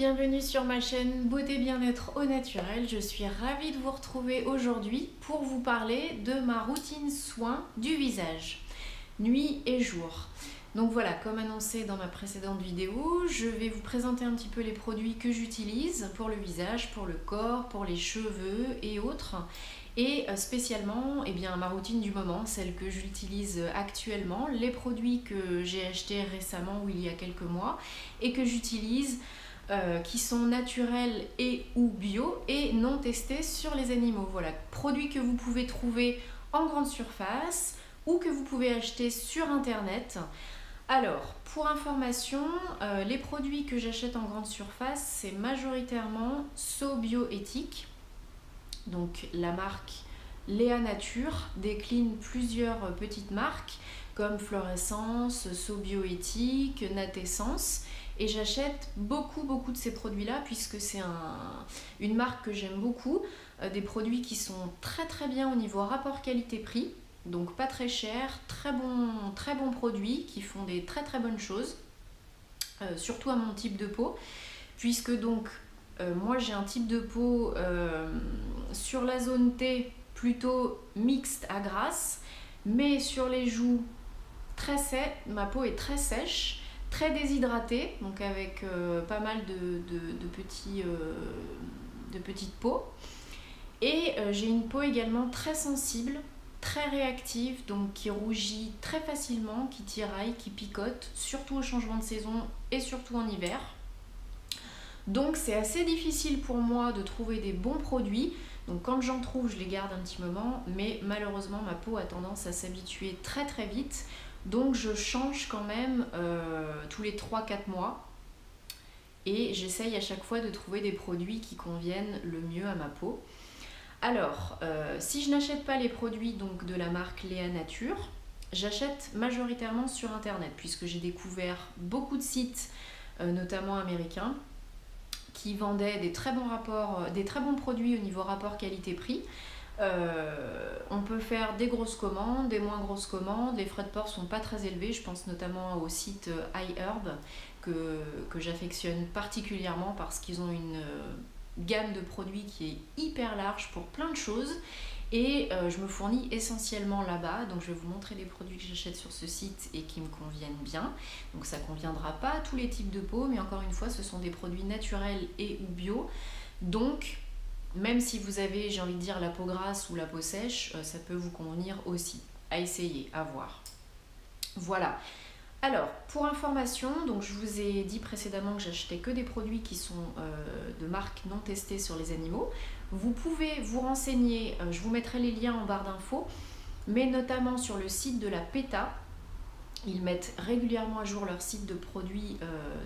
bienvenue sur ma chaîne Beauté Bien-être au naturel. Je suis ravie de vous retrouver aujourd'hui pour vous parler de ma routine soin du visage, nuit et jour. Donc voilà, comme annoncé dans ma précédente vidéo, je vais vous présenter un petit peu les produits que j'utilise pour le visage, pour le corps, pour les cheveux et autres. Et spécialement, ma routine du moment, celle que j'utilise actuellement, les produits que j'ai achetés récemment ou il y a quelques mois et que j'utilise qui sont naturels et ou bio et non testés sur les animaux. Voilà, produits que vous pouvez trouver en grande surface ou que vous pouvez acheter sur internet. Alors, pour information, les produits que j'achète en grande surface, c'est majoritairement So-Bioéthique. Donc la marque Léa Nature décline plusieurs petites marques comme Florescence, So-Bioéthique, Natessence. Et j'achète beaucoup de ces produits-là puisque c'est une marque que j'aime beaucoup. Des produits qui sont très bien au niveau rapport qualité-prix. Donc pas très cher, très bons produits qui font des très bonnes choses. Surtout à mon type de peau. Puisque donc moi j'ai un type de peau sur la zone T plutôt mixte à grasse. Mais sur les joues ma peau est très sèche. Très déshydratée, donc avec pas mal de petites peaux. Et j'ai une peau également très sensible, très réactive, donc qui rougit très facilement, qui tiraille, qui picote, surtout au changement de saison et surtout en hiver. Donc c'est assez difficile pour moi de trouver des bons produits. Donc quand j'en trouve, je les garde un petit moment, mais malheureusement ma peau a tendance à s'habituer très vite. Donc je change quand même tous les 3-4 mois et j'essaye à chaque fois de trouver des produits qui conviennent le mieux à ma peau. Alors, si je n'achète pas les produits donc, de la marque Léa Nature, j'achète majoritairement sur internet puisque j'ai découvert beaucoup de sites, notamment américains, qui vendaient des très bons produits au niveau rapport qualité-prix. On peut faire des grosses commandes, des moins grosses commandes, les frais de port sont pas très élevés, je pense notamment au site iHerb que j'affectionne particulièrement parce qu'ils ont une gamme de produits qui est hyper large pour plein de choses et je me fournis essentiellement là-bas, donc je vais vous montrer des produits que j'achète sur ce site et qui me conviennent bien. Donc ça conviendra pas à tous les types de peau, mais encore une fois ce sont des produits naturels et ou bio, donc même si vous avez, j'ai envie de dire, la peau grasse ou la peau sèche, ça peut vous convenir aussi. À essayer, à voir. Voilà. Alors, pour information, donc je vous ai dit précédemment que j'achetais que des produits qui sont de marques non testées sur les animaux. Vous pouvez vous renseigner, je vous mettrai les liens en barre d'infos, mais notamment sur le site de la PETA. Ils mettent régulièrement à jour leur site de produits,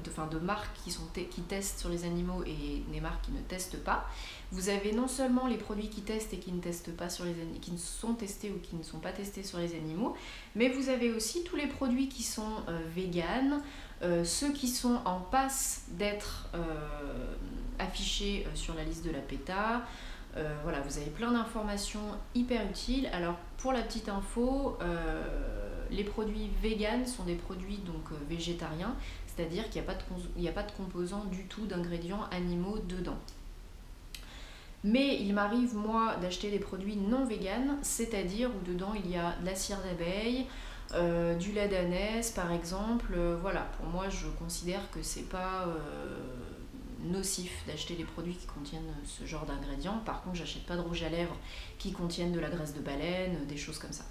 de marques qui testent sur les animaux et des marques qui ne testent pas. Vous avez non seulement les produits qui testent et qui ne testent pas sur les animaux, qui ne sont testés ou qui ne sont pas testés sur les animaux, mais vous avez aussi tous les produits qui sont véganes, ceux qui sont en passe d'être affichés sur la liste de la PETA. Voilà, vous avez plein d'informations hyper utiles. Alors pour la petite info, les produits véganes sont des produits donc végétariens, c'est-à-dire qu'il n'y a pas de composants du tout d'ingrédients animaux dedans. Mais il m'arrive moi d'acheter des produits non véganes, c'est-à-dire où dedans il y a de la cire d'abeille, du lait d'ânesse par exemple. Voilà, pour moi je considère que c'est pas nocif d'acheter les produits qui contiennent ce genre d'ingrédients. Par contre, j'achète pas de rouge à lèvres qui contiennent de la graisse de baleine, des choses comme ça.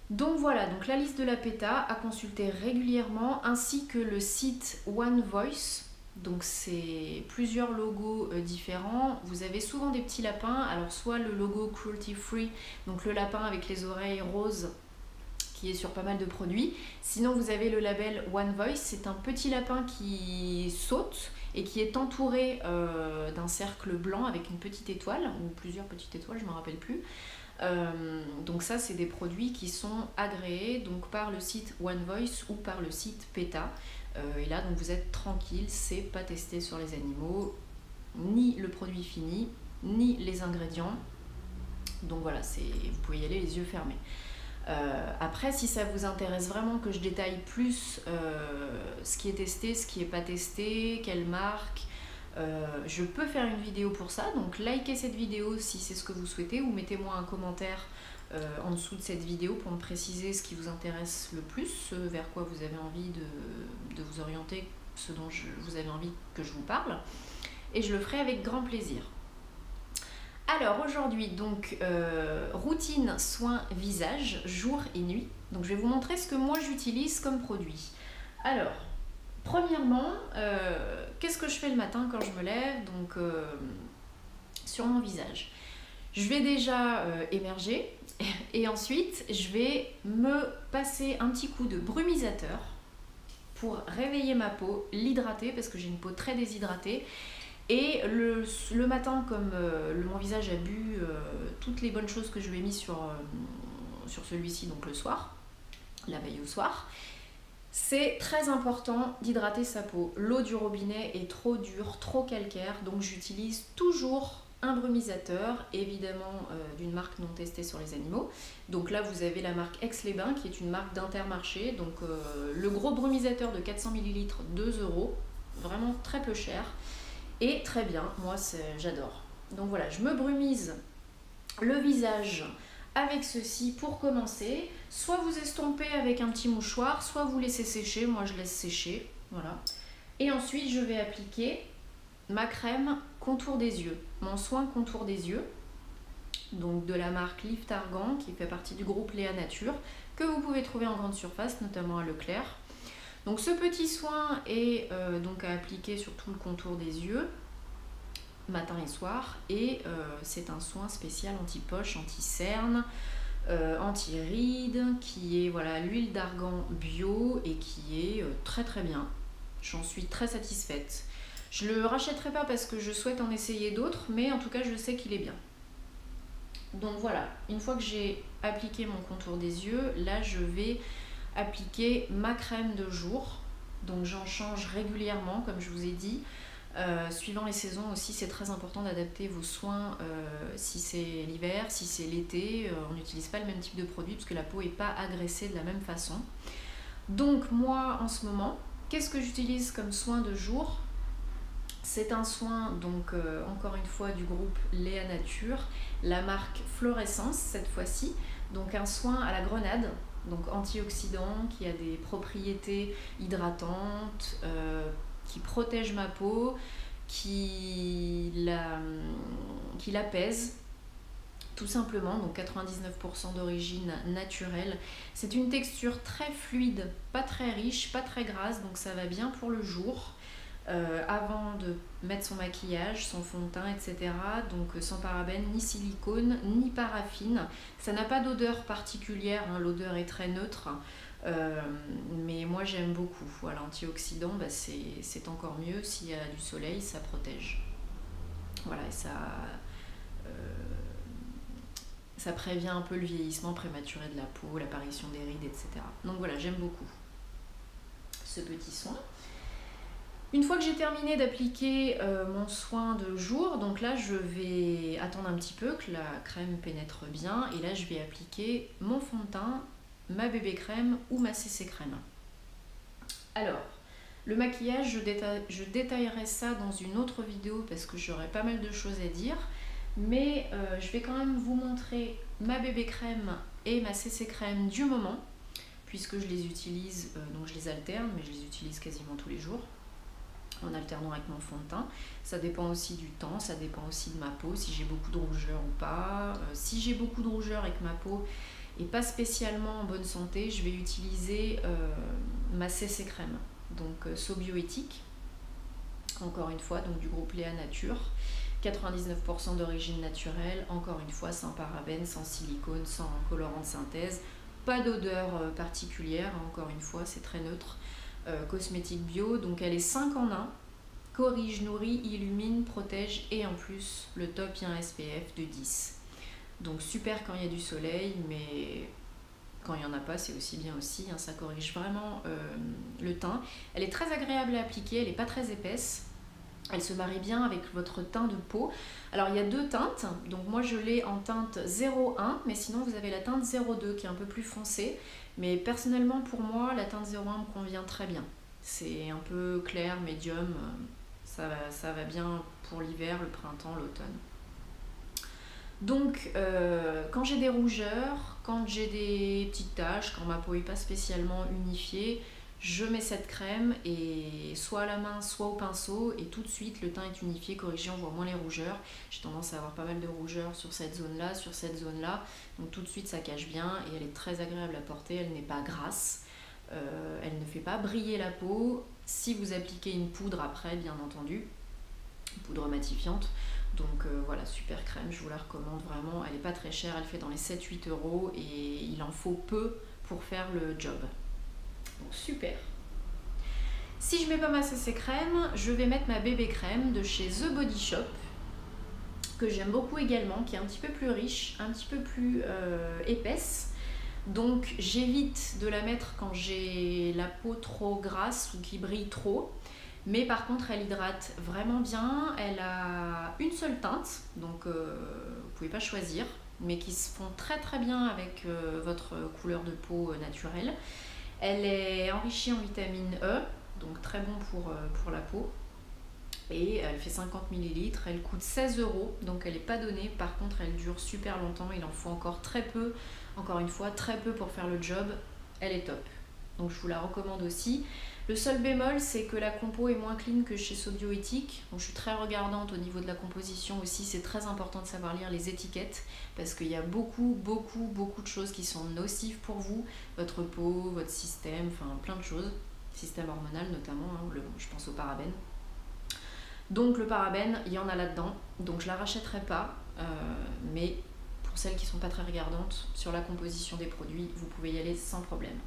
Donc voilà, donc la liste de la PETA à consulter régulièrement, ainsi que le site One Voice. Donc c'est plusieurs logos différents. Vous avez souvent des petits lapins, alors soit le logo cruelty free, donc le lapin avec les oreilles roses qui est sur pas mal de produits. Sinon vous avez le label One Voice, c'est un petit lapin qui saute et qui est entouré d'un cercle blanc avec une petite étoile, ou plusieurs petites étoiles, je ne me rappelle plus. Donc ça c'est des produits qui sont agréés donc par le site One Voice ou par le site PETA. Et là donc vous êtes tranquille, c'est pas testé sur les animaux, ni le produit fini, ni les ingrédients. Donc voilà, vous pouvez y aller les yeux fermés. Après, si ça vous intéresse vraiment que je détaille plus ce qui est testé, ce qui n'est pas testé, quelle marque, Je peux faire une vidéo pour ça, donc likez cette vidéo si c'est ce que vous souhaitez ou mettez-moi un commentaire en dessous de cette vidéo pour me préciser ce qui vous intéresse le plus, ce vers quoi vous avez envie de vous orienter, ce dont vous avez envie que je vous parle, et je le ferai avec grand plaisir. Alors aujourd'hui, donc routine soins visage, jour et nuit. Donc je vais vous montrer ce que moi j'utilise comme produit. Alors, premièrement, qu'est-ce que je fais le matin quand je me lève donc, sur mon visage? Je vais déjà émerger et ensuite je vais me passer un petit coup de brumisateur pour réveiller ma peau, l'hydrater parce que j'ai une peau très déshydratée. Et le matin, comme mon visage a bu toutes les bonnes choses que je lui ai mis sur celui-ci, donc le soir, la veille au soir, c'est très important d'hydrater sa peau. L'eau du robinet est trop dure, trop calcaire, donc j'utilise toujours un brumisateur, évidemment d'une marque non testée sur les animaux. Donc là, vous avez la marque Aix-les-Bains, qui est une marque d'Intermarché. Donc le gros brumisateur de 400 ml, 2 €, vraiment très peu cher. Et très bien, moi j'adore. Donc voilà, je me brumise le visage avec ceci pour commencer. Soit vous estompez avec un petit mouchoir, soit vous laissez sécher. Moi je laisse sécher, voilà. Et ensuite je vais appliquer ma crème contour des yeux, mon soin contour des yeux. Donc de la marque Lift Argan, qui fait partie du groupe Léa Nature, que vous pouvez trouver en grande surface, notamment à Leclerc. Donc ce petit soin est donc à appliquer sur tout le contour des yeux, matin et soir, et c'est un soin spécial anti-poche, anti-cerne, anti-rides, qui est voilà, l'huile d'argan bio et qui est très très bien. J'en suis très satisfaite. Je ne le rachèterai pas parce que je souhaite en essayer d'autres, mais en tout cas je sais qu'il est bien. Donc voilà, une fois que j'ai appliqué mon contour des yeux, là je vais appliquer ma crème de jour. Donc j'en change régulièrement comme je vous ai dit. Suivant les saisons aussi, c'est très important d'adapter vos soins si c'est l'hiver, si c'est l'été. On n'utilise pas le même type de produit parce que la peau n'est pas agressée de la même façon. Donc moi en ce moment, qu'est-ce que j'utilise comme soin de jour? C'est un soin donc encore une fois du groupe Léa Nature, la marque Florescence cette fois-ci. Donc un soin à la grenade, donc antioxydant, qui a des propriétés hydratantes, qui protège ma peau, qui l'apaise tout simplement. Donc 99% d'origine naturelle. C'est une texture très fluide, pas très riche, pas très grasse, donc ça va bien pour le jour. Avant de mettre son maquillage, son fond de teint, etc. Donc sans parabènes, ni silicone, ni paraffine. Ça n'a pas d'odeur particulière, hein, l'odeur est très neutre. Mais moi j'aime beaucoup. Voilà, antioxydant, bah c'est encore mieux. S'il y a du soleil, ça protège. Voilà, et ça prévient un peu le vieillissement prématuré de la peau, l'apparition des rides, etc. Donc voilà, j'aime beaucoup ce petit soin. Une fois que j'ai terminé d'appliquer mon soin de jour, donc là je vais attendre un petit peu que la crème pénètre bien et là je vais appliquer mon fond de teint, ma bébé crème ou ma CC crème. Alors, le maquillage, je détaillerai ça dans une autre vidéo parce que j'aurai pas mal de choses à dire, mais je vais quand même vous montrer ma bébé crème et ma CC crème du moment, puisque je les utilise, donc je les alterne, mais je les utilise quasiment tous les jours, en alternant avec mon fond de teint. Ça dépend aussi du temps, ça dépend aussi de ma peau, si j'ai beaucoup de rougeur ou pas. Si j'ai beaucoup de rougeur et que ma peau n'est pas spécialement en bonne santé, je vais utiliser ma CC crème, donc Sobioéthique, encore une fois, donc du groupe Léa Nature, 99% d'origine naturelle, encore une fois sans parabènes, sans silicone, sans colorant de synthèse, pas d'odeur particulière, encore une fois c'est très neutre. Cosmétique bio, donc elle est 5 en 1, corrige, nourrit, illumine, protège et en plus le top il y a un SPF de 10. Donc super quand il y a du soleil, mais quand il n'y en a pas c'est aussi bien aussi, hein, ça corrige vraiment le teint. Elle est très agréable à appliquer, elle n'est pas très épaisse, elle se marie bien avec votre teint de peau. Alors il y a deux teintes, donc moi je l'ai en teinte 01, mais sinon vous avez la teinte 02 qui est un peu plus foncée. Mais personnellement pour moi la teinte 01 me convient très bien. C'est un peu clair, médium, Ça va bien pour l'hiver, le printemps, l'automne. Donc, quand j'ai des rougeurs, quand j'ai des petites taches, quand ma peau n'est pas spécialement unifiée, je mets cette crème et soit à la main, soit au pinceau, et tout de suite le teint est unifié, corrigé, on voit moins les rougeurs. J'ai tendance à avoir pas mal de rougeurs sur cette zone-là, donc tout de suite ça cache bien et elle est très agréable à porter, elle n'est pas grasse, elle ne fait pas briller la peau. Si vous appliquez une poudre après, bien entendu, une poudre matifiante. Donc voilà, super crème, je vous la recommande vraiment, elle n'est pas très chère, elle fait dans les 7-8 euros et il en faut peu pour faire le job. Donc super. Si je mets pas ma CC crème, je vais mettre ma bébé crème de chez The Body Shop, que j'aime beaucoup également, qui est un petit peu plus riche, un petit peu plus épaisse. Donc j'évite de la mettre quand j'ai la peau trop grasse ou qui brille trop. Mais par contre, elle hydrate vraiment bien. Elle a une seule teinte, donc vous pouvez pas choisir, mais qui se font très très bien avec votre couleur de peau naturelle. Elle est enrichie en vitamine E, donc très bon pour la peau. Et elle fait 50 ml, elle coûte 16 euros, donc elle n'est pas donnée. Par contre, elle dure super longtemps, il en faut encore très peu, encore une fois, très peu pour faire le job. Elle est top, donc je vous la recommande aussi. Le seul bémol, c'est que la compo est moins clean que chez Sobioéthique. Donc je suis très regardante au niveau de la composition aussi. C'est très important de savoir lire les étiquettes parce qu'il y a beaucoup de choses qui sont nocives pour vous, votre peau, votre système, enfin plein de choses. Système hormonal notamment, hein, je pense au parabène. Donc le parabène, il y en a là-dedans. Donc je la rachèterai pas, mais pour celles qui ne sont pas très regardantes sur la composition des produits, vous pouvez y aller sans problème.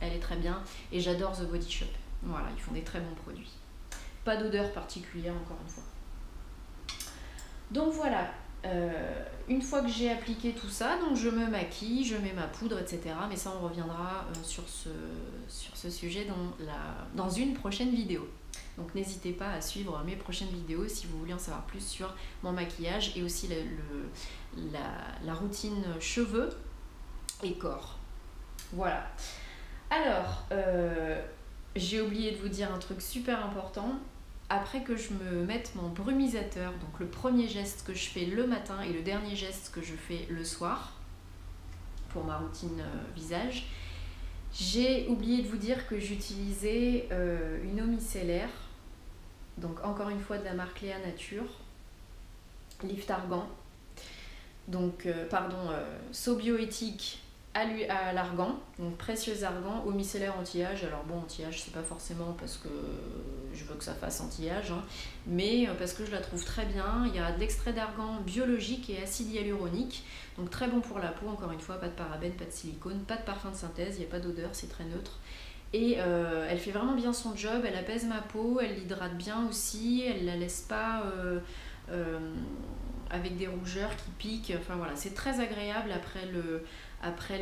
Elle est très bien et j'adore The Body Shop. Voilà, ils font des très bons produits. Pas d'odeur particulière encore une fois. Donc voilà, une fois que j'ai appliqué tout ça, donc je me maquille, je mets ma poudre, etc. Mais ça on reviendra sur ce sujet dans une prochaine vidéo. Donc n'hésitez pas à suivre mes prochaines vidéos si vous voulez en savoir plus sur mon maquillage et aussi la routine cheveux et corps. Voilà. Alors, j'ai oublié de vous dire un truc super important. Après que je me mette mon brumisateur, donc le premier geste que je fais le matin et le dernier geste que je fais le soir pour ma routine visage, j'ai oublié de vous dire que j'utilisais une eau micellaire, donc encore une fois de la marque Léa Nature, Lift Argan, donc Sobioéthique à l'argan, donc précieux argan, eau micellaire anti-âge. Alors bon, anti-âge c'est pas forcément parce que je veux que ça fasse anti-âge, hein, mais parce que je la trouve très bien. Il y a de l'extrait d'argan biologique et acide hyaluronique, donc très bon pour la peau, encore une fois, pas de parabènes, pas de silicone, pas de parfum de synthèse, il n'y a pas d'odeur, c'est très neutre. Et elle fait vraiment bien son job, elle apaise ma peau, elle l'hydrate bien aussi, elle la laisse pas avec des rougeurs qui piquent, enfin voilà, c'est très agréable après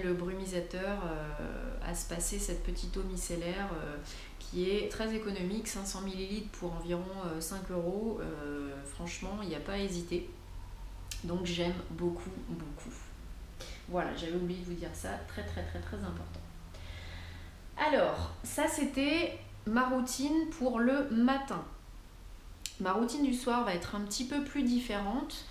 le brumisateur à se passer cette petite eau micellaire qui est très économique, 500 ml pour environ 5 euros. Franchement, il n'y a pas à hésiter. Donc j'aime beaucoup. Voilà, j'avais oublié de vous dire ça, très important. Alors, ça c'était ma routine pour le matin. Ma routine du soir va être un petit peu plus différente.